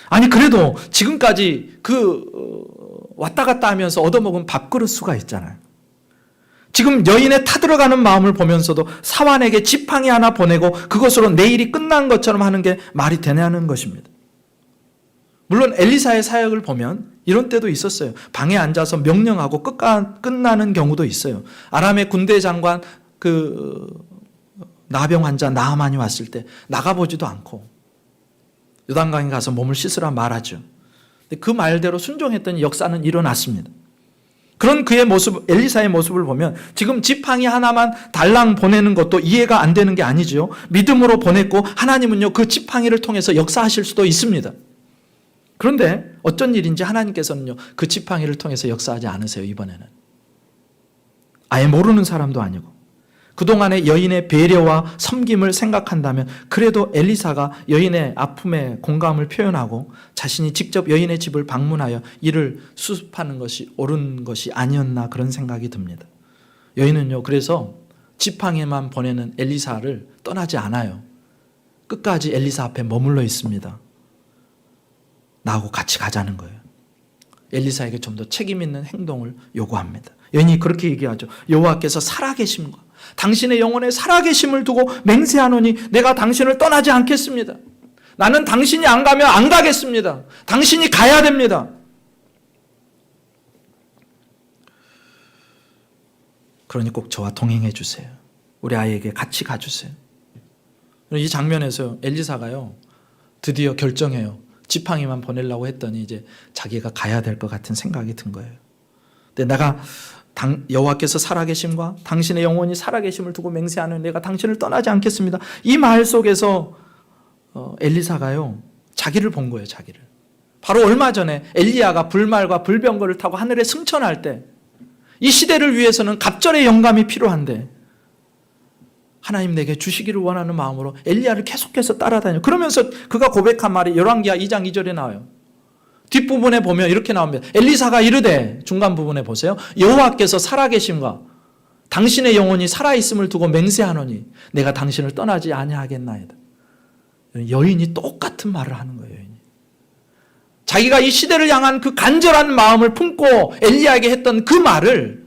아니 그래도 지금까지 왔다 갔다 하면서 얻어먹은 밥그릇 수가 있잖아요. 지금 여인의 타들어가는 마음을 보면서도 사환에게 지팡이 하나 보내고 그것으로 내일이 끝난 것처럼 하는 게 말이 되냐는 것입니다. 물론 엘리사의 사역을 보면 이런 때도 있었어요. 방에 앉아서 명령하고 끝나는 경우도 있어요. 아람의 군대 장관 나병 환자 나하만이 왔을 때 나가보지도 않고 요단강에 가서 몸을 씻으라 말하죠. 근데 그 말대로 순종했더니 역사는 일어났습니다. 그런 그의 모습, 엘리사의 모습을 보면 지금 지팡이 하나만 달랑 보내는 것도 이해가 안 되는 게 아니죠. 믿음으로 보냈고 하나님은요 그 지팡이를 통해서 역사하실 수도 있습니다. 그런데 어쩐 일인지 하나님께서는요 그 지팡이를 통해서 역사하지 않으세요. 이번에는 아예 모르는 사람도 아니고 그동안의 여인의 배려와 섬김을 생각한다면 그래도 엘리사가 여인의 아픔에 공감을 표현하고 자신이 직접 여인의 집을 방문하여 이를 수습하는 것이 옳은 것이 아니었나, 그런 생각이 듭니다. 여인은요 그래서 지팡이만 보내는 엘리사를 떠나지 않아요. 끝까지 엘리사 앞에 머물러 있습니다. 나하고 같이 가자는 거예요. 엘리사에게 좀 더 책임 있는 행동을 요구합니다. 여인이 그렇게 얘기하죠. 여호와께서 살아계심과 당신의 영혼에 살아계심을 두고 맹세하노니 내가 당신을 떠나지 않겠습니다. 나는 당신이 안 가면 안 가겠습니다. 당신이 가야 됩니다. 그러니 꼭 저와 동행해 주세요. 우리 아이에게 같이 가주세요. 이 장면에서 엘리사가요 드디어 결정해요. 지팡이만 보내려고 했더니 이제 자기가 가야 될 것 같은 생각이 든 거예요. 근데 내가 여호와께서 살아계심과 당신의 영혼이 살아계심을 두고 맹세하는 내가 당신을 떠나지 않겠습니다. 이 말 속에서 엘리사가요 자기를 본 거예요. 자기를. 바로 얼마 전에 엘리야가 불말과 불병거를 타고 하늘에 승천할 때 이 시대를 위해서는 갑절의 영감이 필요한데 하나님 내게 주시기를 원하는 마음으로 엘리야를 계속해서 따라다녀요. 그러면서 그가 고백한 말이 열왕기하 2장 2절에 나와요. 뒷부분에 보면 이렇게 나옵니다. 엘리사가 이르되, 중간 부분에 보세요. 여호와께서 살아계심과 당신의 영혼이 살아있음을 두고 맹세하노니 내가 당신을 떠나지 아니하겠나이다. 여인이 똑같은 말을 하는 거예요. 여인이. 자기가 이 시대를 향한 그 간절한 마음을 품고 엘리야에게 했던 그 말을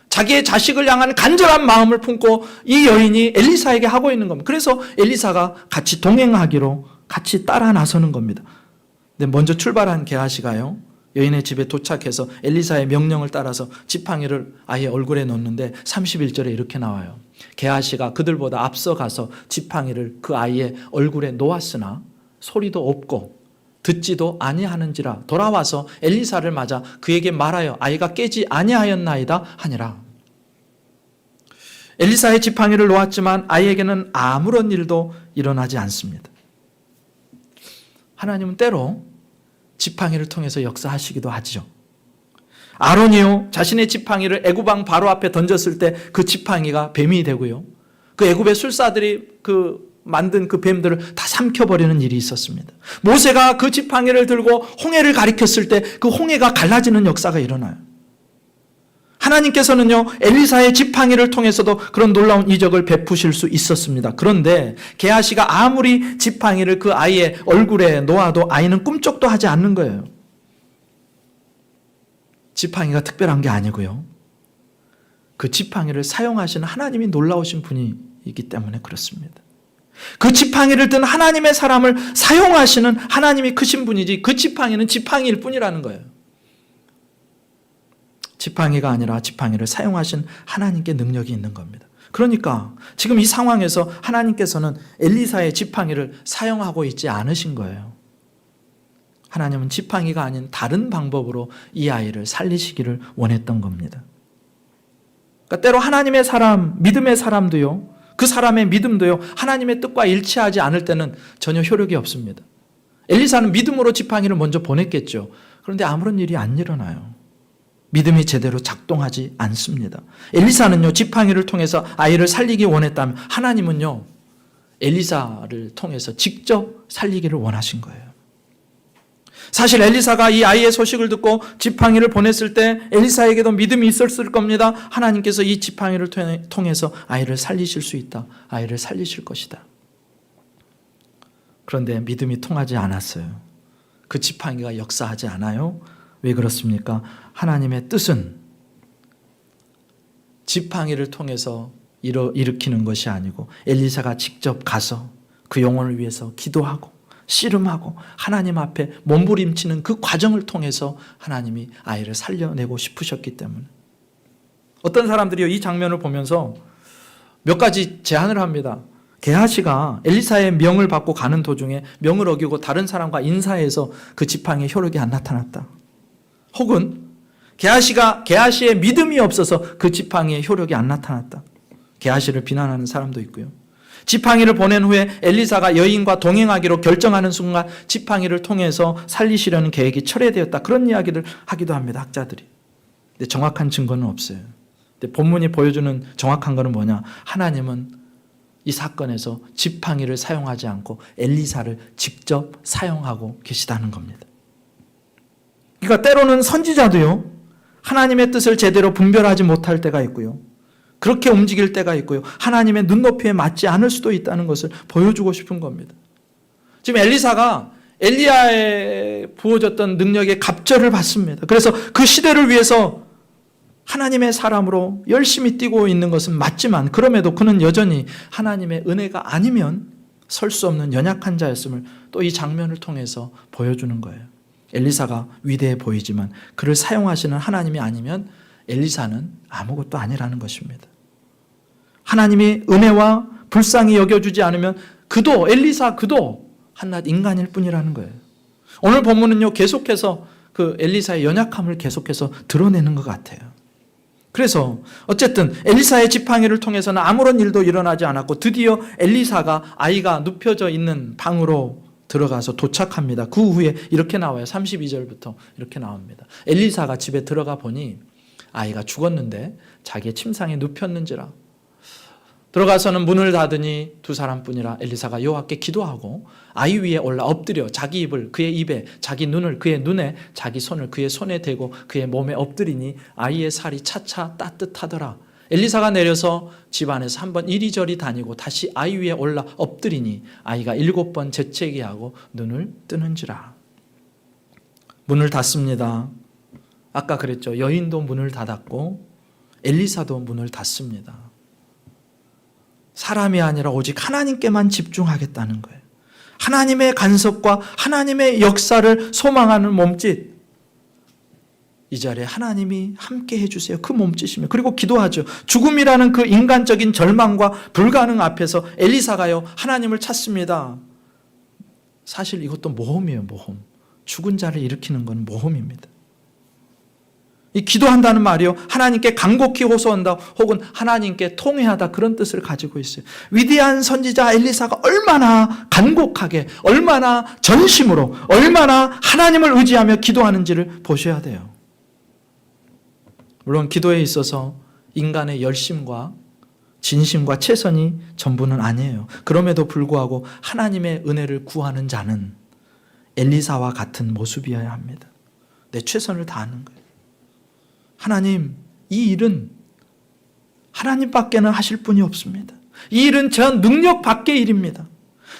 자기의 자식을 향한 간절한 마음을 품고 이 여인이 엘리사에게 하고 있는 겁니다. 그래서 엘리사가 같이 동행하기로 같이 따라 나서는 겁니다. 근데 먼저 출발한 게하시가요 여인의 집에 도착해서 엘리사의 명령을 따라서 지팡이를 아예 얼굴에 놓는데 31절에 이렇게 나와요. 게하시가 그들보다 앞서 가서 지팡이를 그 아이의 얼굴에 놓았으나 소리도 없고 듣지도 아니하는지라 돌아와서 엘리사를 맞아 그에게 말하여 아이가 깨지 아니하였나이다 하니라. 엘리사의 지팡이를 놓았지만 아이에게는 아무런 일도 일어나지 않습니다. 하나님은 때로 지팡이를 통해서 역사하시기도 하죠. 아론이요 자신의 지팡이를 애굽 왕 바로 앞에 던졌을 때 그 지팡이가 뱀이 되고요. 그 애굽의 술사들이 만든 그 뱀들을 다 삼켜버리는 일이 있었습니다. 모세가 그 지팡이를 들고 홍해를 가리켰을 때 그 홍해가 갈라지는 역사가 일어나요. 하나님께서는요 엘리사의 지팡이를 통해서도 그런 놀라운 이적을 베푸실 수 있었습니다. 그런데 게하시가 아무리 지팡이를 그 아이의 얼굴에 놓아도 아이는 꿈쩍도 하지 않는 거예요. 지팡이가 특별한 게 아니고요. 그 지팡이를 사용하시는 하나님이 놀라우신 분이기 때문에 그렇습니다. 그 지팡이를 든 하나님의 사람을 사용하시는 하나님이 크신 분이지 그 지팡이는 지팡이일 뿐이라는 거예요. 지팡이가 아니라 지팡이를 사용하신 하나님께 능력이 있는 겁니다. 그러니까 지금 이 상황에서 하나님께서는 엘리사의 지팡이를 사용하고 있지 않으신 거예요. 하나님은 지팡이가 아닌 다른 방법으로 이 아이를 살리시기를 원했던 겁니다. 그러니까 때로 하나님의 사람, 믿음의 사람도요, 그 사람의 믿음도요, 하나님의 뜻과 일치하지 않을 때는 전혀 효력이 없습니다. 엘리사는 믿음으로 지팡이를 먼저 보냈겠죠. 그런데 아무런 일이 안 일어나요. 믿음이 제대로 작동하지 않습니다. 엘리사는요, 지팡이를 통해서 아이를 살리기 원했다면 하나님은요, 엘리사를 통해서 직접 살리기를 원하신 거예요. 사실 엘리사가 이 아이의 소식을 듣고 지팡이를 보냈을 때 엘리사에게도 믿음이 있었을 겁니다. 하나님께서 이 지팡이를 통해서 아이를 살리실 수 있다. 아이를 살리실 것이다. 그런데 믿음이 통하지 않았어요. 그 지팡이가 역사하지 않아요. 왜 그렇습니까? 하나님의 뜻은 지팡이를 통해서 일으키는 것이 아니고 엘리사가 직접 가서 그 영혼을 위해서 기도하고 씨름하고 하나님 앞에 몸부림치는 그 과정을 통해서 하나님이 아이를 살려내고 싶으셨기 때문에. 어떤 사람들이 이 장면을 보면서 몇 가지 제안을 합니다. 게하시가 엘리사의 명을 받고 가는 도중에 명을 어기고 다른 사람과 인사해서 그 지팡이의 효력이 안 나타났다. 혹은 게하시의 믿음이 없어서 그 지팡이의 효력이 안 나타났다. 게하시를 비난하는 사람도 있고요. 지팡이를 보낸 후에 엘리사가 여인과 동행하기로 결정하는 순간 지팡이를 통해서 살리시려는 계획이 철회되었다. 그런 이야기를 하기도 합니다. 학자들이. 근데 정확한 증거는 없어요. 근데 본문이 보여주는 정확한 것은 뭐냐? 하나님은 이 사건에서 지팡이를 사용하지 않고 엘리사를 직접 사용하고 계시다는 겁니다. 그러니까 때로는 선지자도요, 하나님의 뜻을 제대로 분별하지 못할 때가 있고요. 그렇게 움직일 때가 있고요. 하나님의 눈높이에 맞지 않을 수도 있다는 것을 보여주고 싶은 겁니다. 지금 엘리사가 엘리야에 부어졌던 능력의 갑절을 받습니다. 그래서 그 시대를 위해서 하나님의 사람으로 열심히 뛰고 있는 것은 맞지만 그럼에도 그는 여전히 하나님의 은혜가 아니면 설 수 없는 연약한 자였음을 또 이 장면을 통해서 보여주는 거예요. 엘리사가 위대해 보이지만 그를 사용하시는 하나님이 아니면 엘리사는 아무것도 아니라는 것입니다. 하나님이 은혜와 불쌍히 여겨주지 않으면 엘리사 그도 한낱 인간일 뿐이라는 거예요. 오늘 본문은요, 계속해서 그 엘리사의 연약함을 계속해서 드러내는 것 같아요. 그래서 어쨌든 엘리사의 지팡이를 통해서는 아무런 일도 일어나지 않았고 드디어 엘리사가 아이가 눕혀져 있는 방으로 들어가서 도착합니다. 그 후에 이렇게 나와요. 32절부터 이렇게 나옵니다. 엘리사가 집에 들어가 보니 아이가 죽었는데 자기의 침상에 눕혔는지라. 들어가서는 문을 닫으니 두 사람뿐이라. 엘리사가 여호와께 기도하고 아이 위에 올라 엎드려 자기 입을 그의 입에, 자기 눈을 그의 눈에, 자기 손을 그의 손에 대고 그의 몸에 엎드리니 아이의 살이 차차 따뜻하더라. 엘리사가 내려서 집 안에서 한번 이리저리 다니고 다시 아이 위에 올라 엎드리니 아이가 7번 재채기 하고 눈을 뜨는지라. 문을 닫습니다. 아까 그랬죠. 여인도 문을 닫았고 엘리사도 문을 닫습니다. 사람이 아니라 오직 하나님께만 집중하겠다는 거예요. 하나님의 간섭과 하나님의 역사를 소망하는 몸짓. 이 자리에 하나님이 함께 해주세요. 그 몸짓이며. 그리고 기도하죠. 죽음이라는 그 인간적인 절망과 불가능 앞에서 엘리사가요, 하나님을 찾습니다. 사실 이것도 모험이에요, 모험. 죽은 자를 일으키는 건 모험입니다. 이 기도한다는 말이요, 하나님께 간곡히 호소한다 혹은 하나님께 통회하다, 그런 뜻을 가지고 있어요. 위대한 선지자 엘리사가 얼마나 간곡하게, 얼마나 전심으로, 얼마나 하나님을 의지하며 기도하는지를 보셔야 돼요. 물론 기도에 있어서 인간의 열심과 진심과 최선이 전부는 아니에요. 그럼에도 불구하고 하나님의 은혜를 구하는 자는 엘리사와 같은 모습이어야 합니다. 내 최선을 다하는 거예요. 하나님, 이 일은 하나님밖에는 하실 분이 없습니다. 이 일은 제 능력 밖의 일입니다.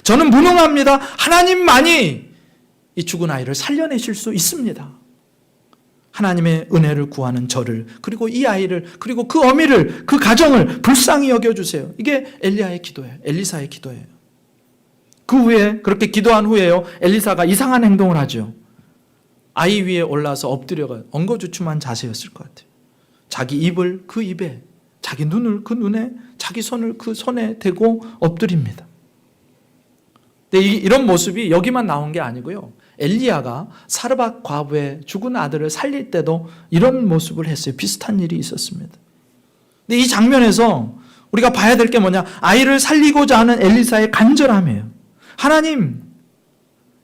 저는 무능합니다. 하나님만이 이 죽은 아이를 살려내실 수 있습니다. 하나님의 은혜를 구하는 저를, 그리고 이 아이를, 그리고 그 어미를, 그 가정을 불쌍히 여겨주세요. 이게 엘리야의 기도예요. 엘리사의 기도예요. 그 후에, 그렇게 기도한 후에요, 엘리사가 이상한 행동을 하죠. 아이 위에 올라서 엎드려가 엉거주춤한 자세였을 것 같아요. 자기 입을 그 입에, 자기 눈을 그 눈에, 자기 손을 그 손에 대고 엎드립니다. 근데 이런 모습이 여기만 나온 게 아니고요, 엘리야가 사르밧 과부의 죽은 아들을 살릴 때도 이런 모습을 했어요. 비슷한 일이 있었습니다. 근데 이 장면에서 우리가 봐야 될 게 뭐냐, 아이를 살리고자 하는 엘리사의 간절함이에요. 하나님,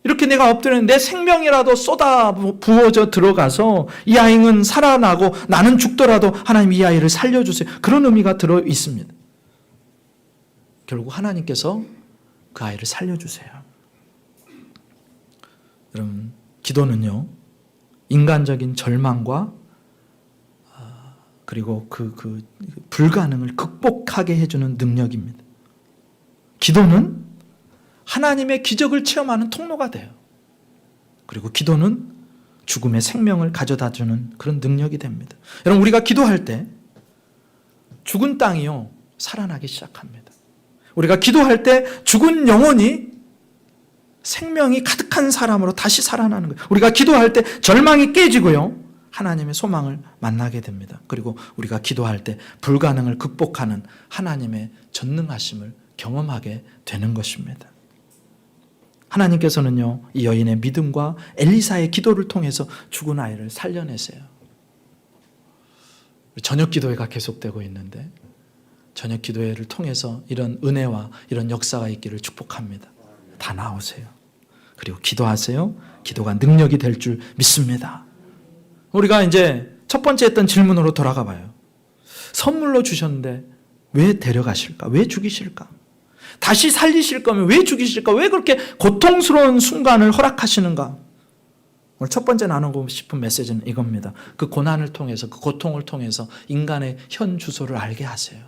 이렇게 내가 엎드렸는데 내 생명이라도 쏟아 부어져 들어가서 이 아이는 살아나고 나는 죽더라도 하나님 이 아이를 살려주세요. 그런 의미가 들어 있습니다. 결국 하나님께서 그 아이를 살려주세요. 여러분, 기도는요, 인간적인 절망과 그리고 그 불가능을 극복하게 해주는 능력입니다. 기도는 하나님의 기적을 체험하는 통로가 돼요. 그리고 기도는 죽음의 생명을 가져다주는 그런 능력이 됩니다. 여러분, 우리가 기도할 때 죽은 땅이요, 살아나기 시작합니다. 우리가 기도할 때 죽은 영혼이 생명이 가득한 사람으로 다시 살아나는 거예요. 우리가 기도할 때 절망이 깨지고요, 하나님의 소망을 만나게 됩니다. 그리고 우리가 기도할 때 불가능을 극복하는 하나님의 전능하심을 경험하게 되는 것입니다. 하나님께서는요, 이 여인의 믿음과 엘리사의 기도를 통해서 죽은 아이를 살려내세요. 저녁 기도회가 계속되고 있는데 저녁 기도회를 통해서 이런 은혜와 이런 역사가 있기를 축복합니다. 다 나오세요. 그리고 기도하세요. 기도가 능력이 될 줄 믿습니다. 우리가 이제 첫 번째 했던 질문으로 돌아가 봐요. 선물로 주셨는데 왜 데려가실까? 왜 죽이실까? 다시 살리실 거면 왜 죽이실까? 왜 그렇게 고통스러운 순간을 허락하시는가? 오늘 첫 번째 나누고 싶은 메시지는 이겁니다. 그 고난을 통해서, 그 고통을 통해서 인간의 현 주소를 알게 하세요.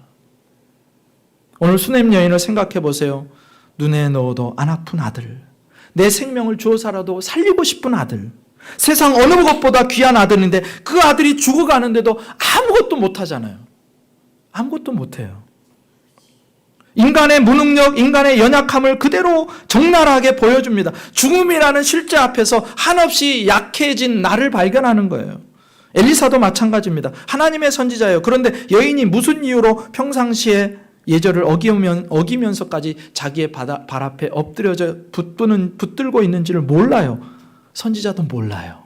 오늘 수넴 여인을 생각해 보세요. 눈에 넣어도 안 아픈 아들, 내 생명을 주어서라도 살리고 싶은 아들, 세상 어느 것보다 귀한 아들인데 그 아들이 죽어가는데도 아무것도 못하잖아요. 아무것도 못해요. 인간의 무능력, 인간의 연약함을 그대로 적나라하게 보여줍니다. 죽음이라는 실제 앞에서 한없이 약해진 나를 발견하는 거예요. 엘리사도 마찬가지입니다. 하나님의 선지자예요. 그런데 여인이 무슨 이유로 평상시에 예절을 어기면서까지 자기의 발 앞에 엎드려져 붙들고 있는지를 몰라요. 선지자도 몰라요.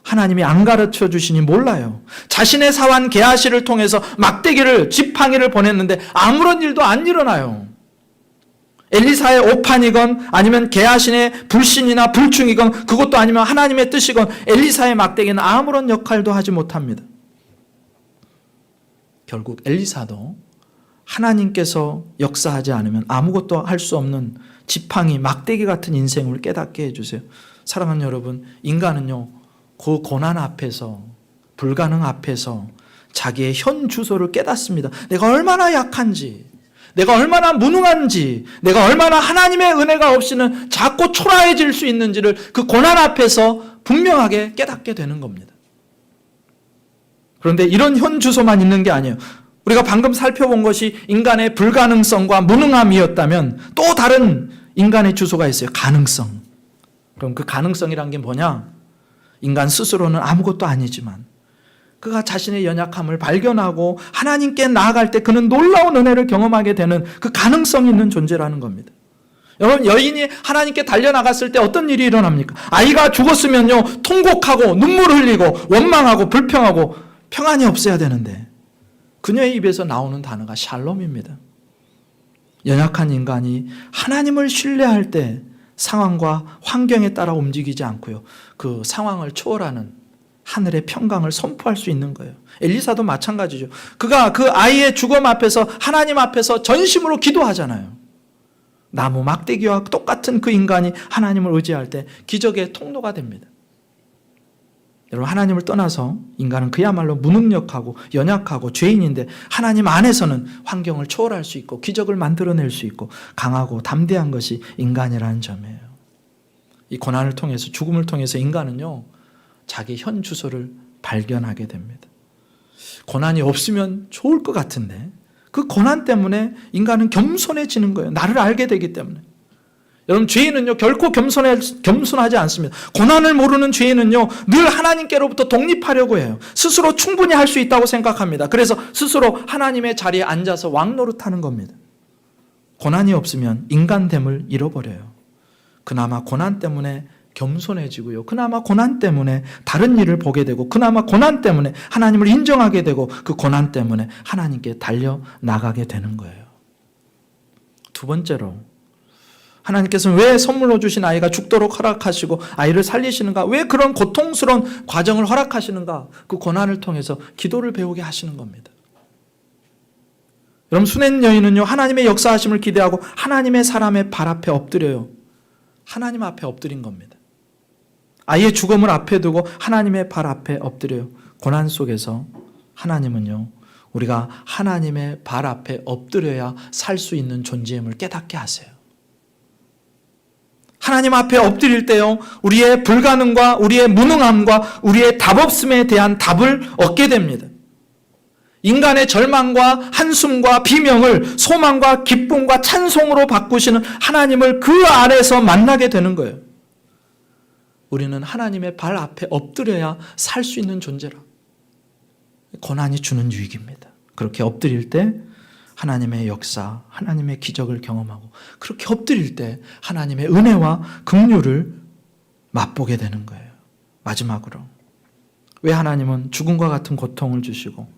하나님이 안 가르쳐 주시니 몰라요. 자신의 사환 게하시를 통해서 막대기를, 지팡이를 보냈는데 아무런 일도 안 일어나요. 엘리사의 오판이건 아니면 게하신의 불신이나 불충이건 그것도 아니면 하나님의 뜻이건 엘리사의 막대기는 아무런 역할도 하지 못합니다. 결국 엘리사도 하나님께서 역사하지 않으면 아무것도 할 수 없는 지팡이, 막대기 같은 인생을 깨닫게 해주세요. 사랑하는 여러분, 인간은요, 그 고난 앞에서, 불가능 앞에서 자기의 현 주소를 깨닫습니다. 내가 얼마나 약한지, 내가 얼마나 무능한지, 내가 얼마나 하나님의 은혜가 없이는 자꾸 초라해질 수 있는지를 그 고난 앞에서 분명하게 깨닫게 되는 겁니다. 그런데 이런 현 주소만 있는 게 아니에요. 우리가 방금 살펴본 것이 인간의 불가능성과 무능함이었다면 또 다른 인간의 주소가 있어요. 가능성. 그럼 그 가능성이란 게 뭐냐? 인간 스스로는 아무것도 아니지만 그가 자신의 연약함을 발견하고 하나님께 나아갈 때 그는 놀라운 은혜를 경험하게 되는 그 가능성이 있는 존재라는 겁니다. 여러분, 여인이 하나님께 달려나갔을 때 어떤 일이 일어납니까? 아이가 죽었으면요, 통곡하고 눈물 흘리고 원망하고 불평하고 평안이 없어야 되는데 그녀의 입에서 나오는 단어가 샬롬입니다. 연약한 인간이 하나님을 신뢰할 때 상황과 환경에 따라 움직이지 않고요, 그 상황을 초월하는 하늘의 평강을 선포할 수 있는 거예요. 엘리사도 마찬가지죠. 그가 그 아이의 죽음 앞에서 하나님 앞에서 전심으로 기도하잖아요. 나무 막대기와 똑같은 그 인간이 하나님을 의지할 때 기적의 통로가 됩니다. 여러분, 하나님을 떠나서 인간은 그야말로 무능력하고 연약하고 죄인인데 하나님 안에서는 환경을 초월할 수 있고 기적을 만들어낼 수 있고 강하고 담대한 것이 인간이라는 점이에요. 이 고난을 통해서, 죽음을 통해서 인간은요, 자기 현 주소를 발견하게 됩니다. 고난이 없으면 좋을 것 같은데 그 고난 때문에 인간은 겸손해지는 거예요. 나를 알게 되기 때문에. 여러분, 죄인은요 결코 겸손하지 않습니다. 고난을 모르는 죄인은요 늘 하나님께로부터 독립하려고 해요. 스스로 충분히 할 수 있다고 생각합니다. 그래서 스스로 하나님의 자리에 앉아서 왕노릇하는 겁니다. 고난이 없으면 인간됨을 잃어버려요. 그나마 고난 때문에 겸손해지고요, 그나마 고난 때문에 다른 일을 보게 되고, 그나마 고난 때문에 하나님을 인정하게 되고, 그 고난 때문에 하나님께 달려나가게 되는 거예요. 두 번째로, 하나님께서는 왜 선물로 주신 아이가 죽도록 허락하시고 아이를 살리시는가? 왜 그런 고통스러운 과정을 허락하시는가? 그 고난을 통해서 기도를 배우게 하시는 겁니다. 여러분, 수낸 여인은요 하나님의 역사하심을 기대하고 하나님의 사람의 발 앞에 엎드려요. 하나님 앞에 엎드린 겁니다. 아이의 죽음을 앞에 두고 하나님의 발 앞에 엎드려요. 고난 속에서 하나님은요 우리가 하나님의 발 앞에 엎드려야 살 수 있는 존재임을 깨닫게 하세요. 하나님 앞에 엎드릴 때요, 우리의 불가능과 우리의 무능함과 우리의 답없음에 대한 답을 얻게 됩니다. 인간의 절망과 한숨과 비명을 소망과 기쁨과 찬송으로 바꾸시는 하나님을 그 안에서 만나게 되는 거예요. 우리는 하나님의 발 앞에 엎드려야 살 수 있는 존재라. 고난이 주는 유익입니다. 그렇게 엎드릴 때 하나님의 역사, 하나님의 기적을 경험하고, 그렇게 엎드릴 때 하나님의 은혜와 긍휼을 맛보게 되는 거예요. 마지막으로, 왜 하나님은 죽음과 같은 고통을 주시고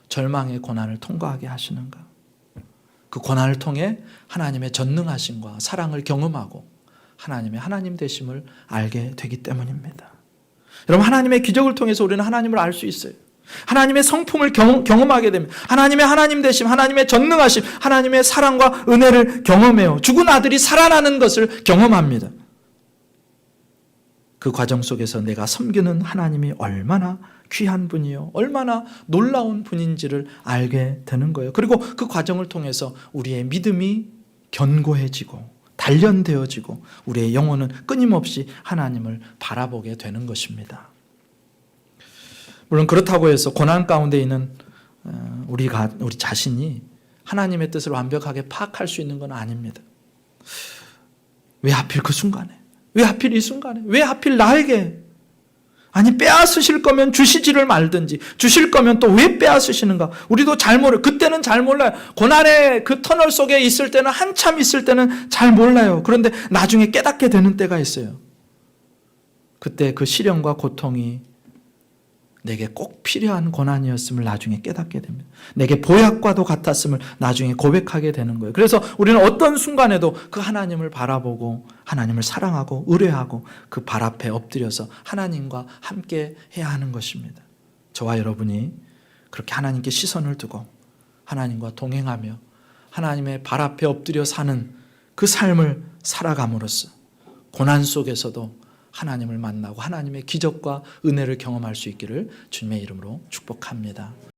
절망의 고난을 통과하게 하시는가? 그 고난을 통해 하나님의 전능하심과 사랑을 경험하고 하나님의 하나님 되심을 알게 되기 때문입니다. 여러분, 하나님의 기적을 통해서 우리는 하나님을 알 수 있어요. 하나님의 성품을 경험하게 됩니다. 하나님의 하나님 되심, 하나님의 전능하심, 하나님의 사랑과 은혜를 경험해요. 죽은 아들이 살아나는 것을 경험합니다. 그 과정 속에서 내가 섬기는 하나님이 얼마나 귀한 분이요, 얼마나 놀라운 분인지를 알게 되는 거예요. 그리고 그 과정을 통해서 우리의 믿음이 견고해지고 단련되어지고 우리의 영혼은 끊임없이 하나님을 바라보게 되는 것입니다. 물론 그렇다고 해서 고난 가운데 있는 우리 자신이 하나님의 뜻을 완벽하게 파악할 수 있는 건 아닙니다. 왜 하필 그 순간에? 왜 하필 이 순간에? 왜 하필 나에게? 아니, 빼앗으실 거면 주시지를 말든지, 주실 거면 또 왜 빼앗으시는가? 우리도 잘 몰라요. 그때는 잘 몰라요. 고난의 그 터널 속에 있을 때는, 한참 있을 때는 잘 몰라요. 그런데 나중에 깨닫게 되는 때가 있어요. 그때 그 시련과 고통이 내게 꼭 필요한 고난이었음을 나중에 깨닫게 됩니다. 내게 보약과도 같았음을 나중에 고백하게 되는 거예요. 그래서 우리는 어떤 순간에도 그 하나님을 바라보고 하나님을 사랑하고 의뢰하고 그 발 앞에 엎드려서 하나님과 함께 해야 하는 것입니다. 저와 여러분이 그렇게 하나님께 시선을 두고 하나님과 동행하며 하나님의 발 앞에 엎드려 사는 그 삶을 살아감으로써 고난 속에서도 하나님을 만나고 하나님의 기적과 은혜를 경험할 수 있기를 주님의 이름으로 축복합니다.